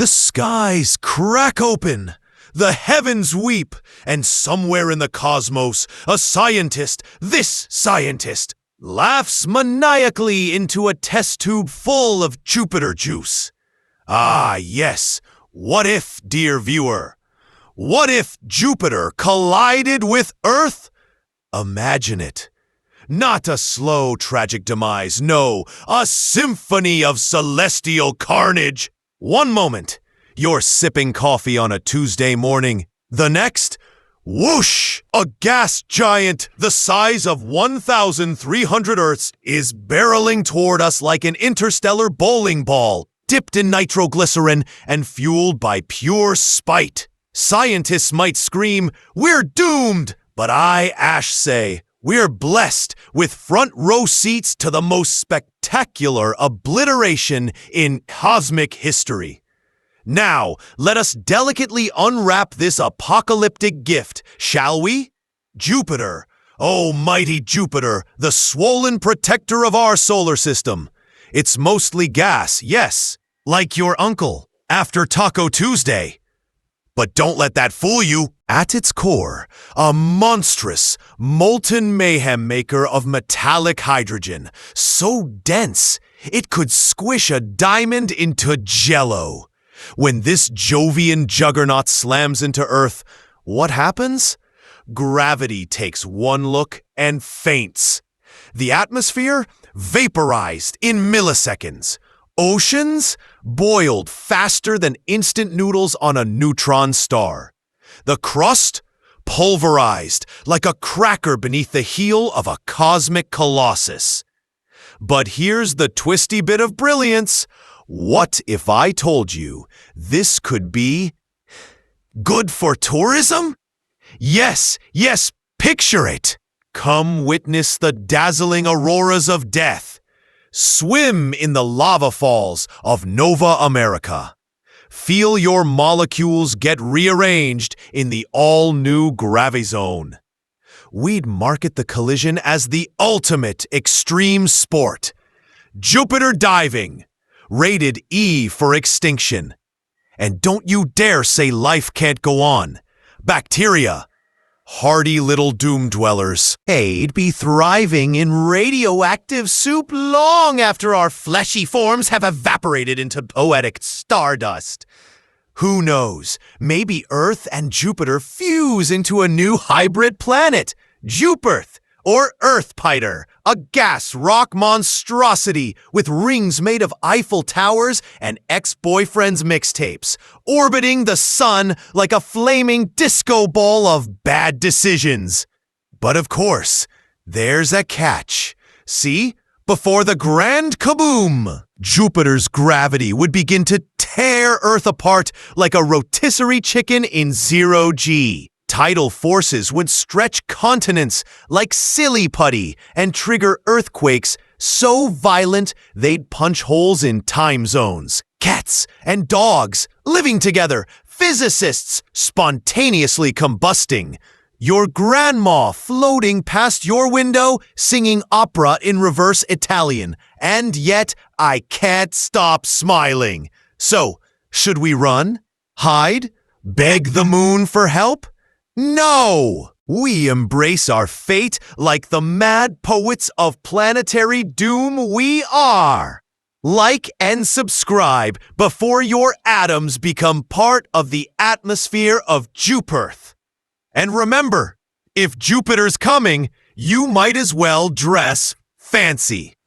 The skies crack open, the heavens weep, and somewhere in the cosmos, a scientist, this scientist, laughs maniacally into a test tube full of Jupiter juice. Ah, yes. What if, dear viewer? What if Jupiter collided with Earth? Imagine it. Not a slow, tragic demise, no, a symphony of celestial carnage. One moment, you're sipping coffee on a Tuesday morning. The next, whoosh! A gas giant the size of 1,300 Earths is barreling toward us like an interstellar bowling ball, dipped in nitroglycerin and fueled by pure spite. Scientists might scream, "We're doomed!" But I, Ash, say, we're blessed with front row seats to the most spectacular obliteration in cosmic history. Now, let us delicately unwrap this apocalyptic gift, shall we? Jupiter, oh mighty Jupiter, the swollen protector of our solar system. It's mostly gas, yes, like your uncle, after Taco Tuesday. But don't let that fool you. At its core, a monstrous, molten mayhem maker of metallic hydrogen, so dense it could squish a diamond into jello. When this Jovian juggernaut slams into Earth, what happens? Gravity takes one look and faints. The atmosphere vaporized in milliseconds. Oceans boiled faster than instant noodles on a neutron star. The crust pulverized like a cracker beneath the heel of a cosmic colossus. But here's the twisty bit of brilliance. What if I told you this could be good for tourism? Yes, picture it. Come witness the dazzling auroras of death. Swim in the lava falls of Nova America. Feel your molecules get rearranged in the all-new gravizone. We'd market the collision as the ultimate extreme sport. Jupiter diving, rated E for extinction. And don't you dare say life can't go on. Bacteria, hardy little doom dwellers, they'd be thriving in radioactive soup long after our fleshy forms have evaporated into poetic stardust. Who knows, maybe Earth and Jupiter fuse into a new hybrid planet, Jupirth, or Earthpiter, a gas rock monstrosity with rings made of Eiffel Towers and ex-boyfriends' mixtapes, orbiting the sun like a flaming disco ball of bad decisions. But of course, there's a catch. See? Before the grand kaboom, Jupiter's gravity would begin to tear Earth apart like a rotisserie chicken in zero-G. Tidal forces would stretch continents like silly putty and trigger earthquakes so violent they'd punch holes in time zones. Cats and dogs living together, physicists spontaneously combusting. Your grandma floating past your window singing opera in reverse Italian. And yet I can't stop smiling. So, should we run? Hide? Beg the moon for help? No! We embrace our fate like the mad poets of planetary doom we are. Like and subscribe before your atoms become part of the atmosphere of Jupirth. And remember, if Jupiter's coming, you might as well dress fancy.